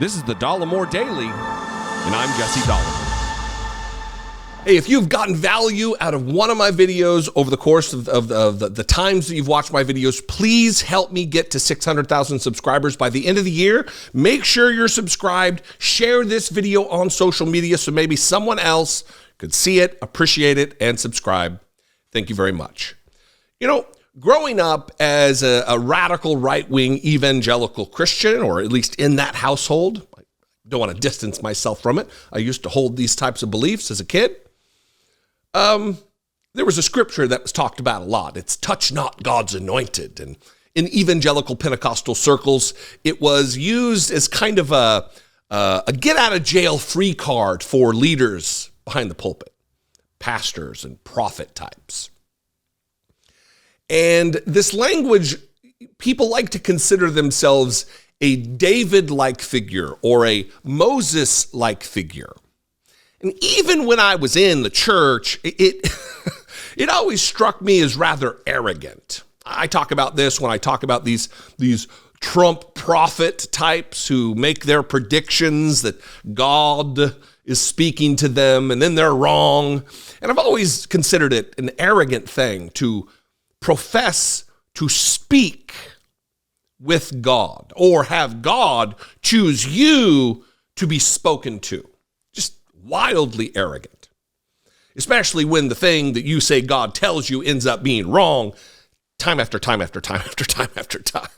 This is the Dollemore Daily, and I'm Jesse Dollemore. Hey, if you've gotten value out of one of my videos over the course of the times that you've watched my videos, please help me get to 600,000 subscribers by the end of the year. Make sure you're subscribed. Share this video on social media so maybe someone else could see it, appreciate it, and subscribe. Thank you very much. You know, growing up as a radical right-wing evangelical Christian, or at least in that household, I don't want to distance myself from it. I used to hold these types of beliefs as a kid. There was a scripture that was talked about a lot. It's touch not God's anointed. And in evangelical Pentecostal circles, it was used as kind of a get out of jail free card for leaders behind the pulpit, pastors and prophet types. And this language, people like to consider themselves a David-like figure or a Moses-like figure. And even when I was in the church, it always struck me as rather arrogant. I talk about this when I talk about these Trump prophet types who make their predictions that God is speaking to them and then they're wrong. And I've always considered it an arrogant thing to profess to speak with God or have God choose you to be spoken to. Just wildly arrogant, especially when the thing that you say God tells you ends up being wrong time after time after time after time after time.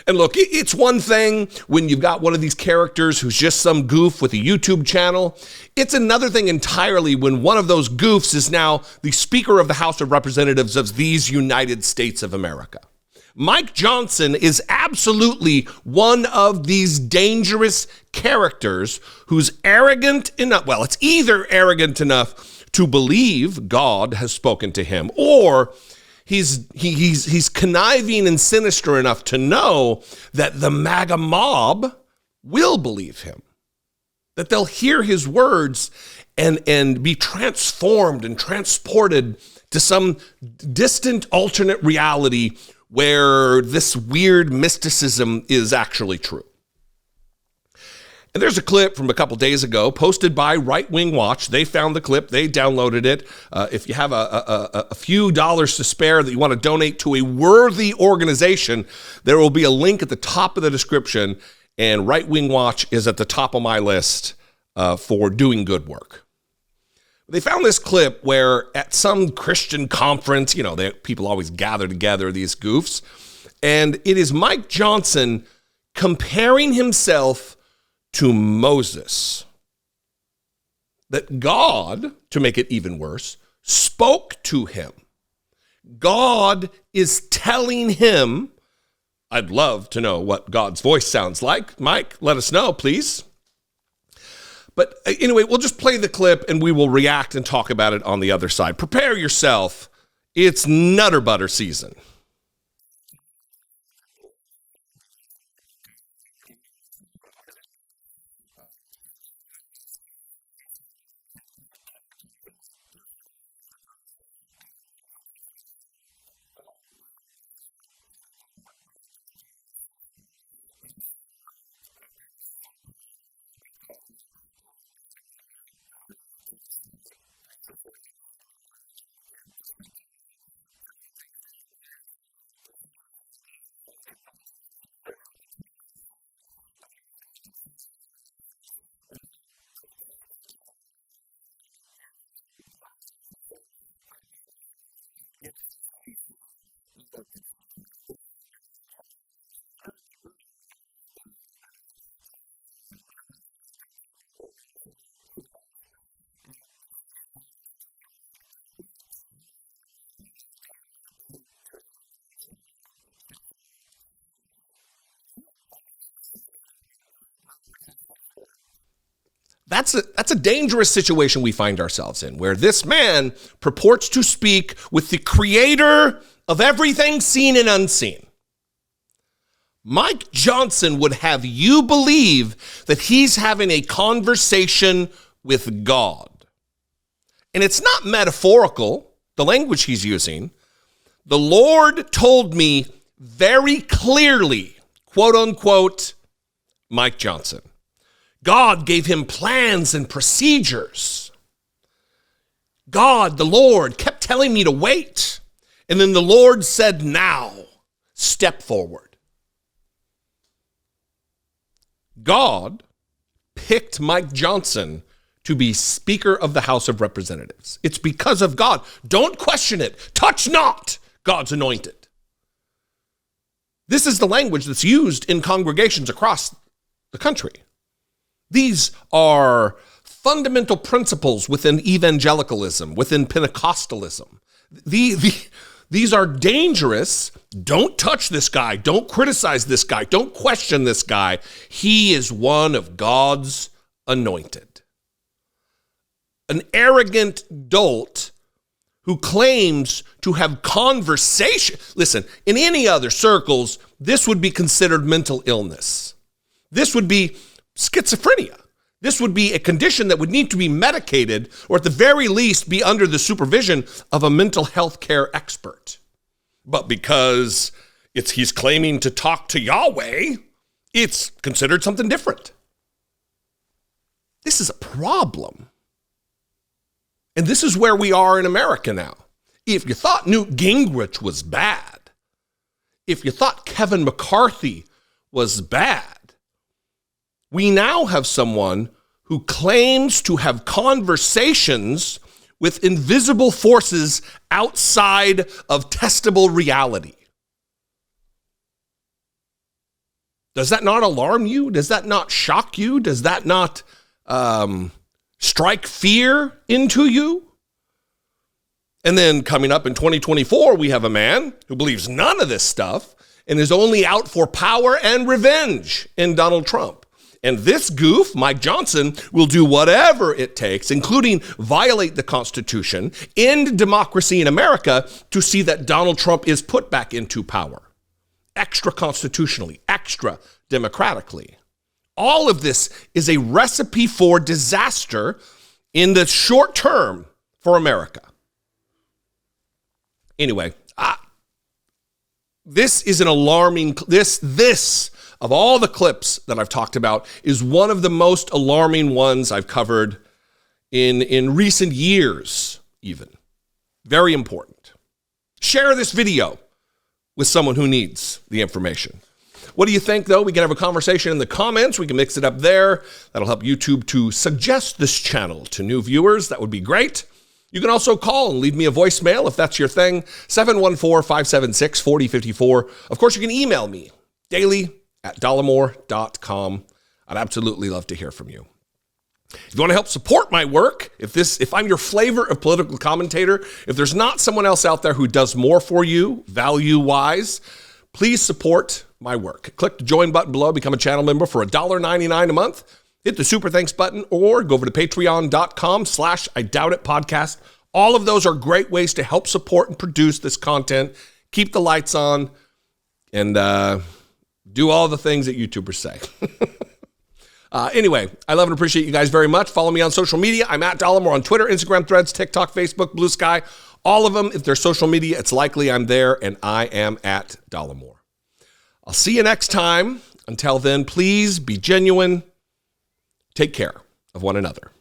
And look, it's one thing when you've got one of these characters who's just some goof with a YouTube channel. It's another thing entirely when one of those goofs is now the Speaker of the House of Representatives of these United States of America. Mike Johnson is absolutely one of these dangerous characters who's arrogant enough. Well, it's either arrogant enough to believe God has spoken to him, or he's conniving and sinister enough to know that the MAGA mob will believe him, that they'll hear his words and be transformed and transported to some distant alternate reality where this weird mysticism is actually true. And there's a clip from a couple days ago posted by Right Wing Watch. They found the clip. They downloaded it. If you have a few dollars to spare that you want to donate to a worthy organization, there will be a link at the top of the description. And Right Wing Watch is at the top of my list for doing good work. They found this clip where at some Christian conference, you know, people always gather together, these goofs. And it is Mike Johnson comparing himself to Moses, that God, to make it even worse, spoke to him. God is telling him, I'd love to know what God's voice sounds like. Mike, let us know, please. But anyway, we'll just play the clip and we will react and talk about it on the other side. Prepare yourself. It's Nutter Butter season. That's a dangerous situation we find ourselves in, where this man purports to speak with the creator of everything seen and unseen. Mike Johnson would have you believe that he's having a conversation with God. And it's not metaphorical, the language he's using. The Lord told me very clearly, quote unquote, Mike Johnson. God gave him plans and procedures. God, the Lord, kept telling me to wait. And then the Lord said, now, step forward. God picked Mike Johnson to be Speaker of the House of Representatives. It's because of God. Don't question it. Touch not God's anointed. This is the language that's used in congregations across the country. These are fundamental principles within evangelicalism, within Pentecostalism. These are dangerous. Don't touch this guy. Don't criticize this guy. Don't question this guy. He is one of God's anointed. An arrogant dolt who claims to have conversation. Listen, in any other circles, this would be considered mental illness. This would be schizophrenia. This would be a condition that would need to be medicated, or at the very least be under the supervision of a mental health care expert. But because he's claiming to talk to Yahweh, it's considered something different. This is a problem. And this is where we are in America now. If you thought Newt Gingrich was bad, if you thought Kevin McCarthy was bad, we now have someone who claims to have conversations with invisible forces outside of testable reality. Does that not alarm you? Does that not shock you? Does that not strike fear into you? And then coming up in 2024, we have a man who believes none of this stuff and is only out for power and revenge in Donald Trump. And this goof, Mike Johnson, will do whatever it takes, including violate the Constitution, end democracy in America, to see that Donald Trump is put back into power. Extra constitutionally, extra democratically. All of this is a recipe for disaster in the short term for America. Anyway, this is an alarming, this of all the clips that I've talked about is one of the most alarming ones I've covered in recent years even. Very important. Share this video with someone who needs the information. What do you think, though? We can have a conversation in the comments. We can mix it up there. That'll help YouTube to suggest this channel to new viewers. That would be great. You can also call and leave me a voicemail if that's your thing, 714-576-4054. Of course, you can email me, daily@dollemore.com. I'd absolutely love to hear from you. If you want to help support my work, if I'm your flavor of political commentator, if there's not someone else out there who does more for you, value-wise, please support my work. Click the join button below, become a channel member for $1.99 a month. Hit the super thanks button or go over to patreon.com/IDoubtItPodcast. All of those are great ways to help support and produce this content, keep the lights on, and do all the things that YouTubers say. Anyway, I love and appreciate you guys very much. Follow me on social media. I'm at Dollemore on Twitter, Instagram, Threads, TikTok, Facebook, Blue Sky. All of them, if they're social media, it's likely I'm there, and I am at Dollemore. I'll see you next time. Until then, please be genuine. Take care of one another.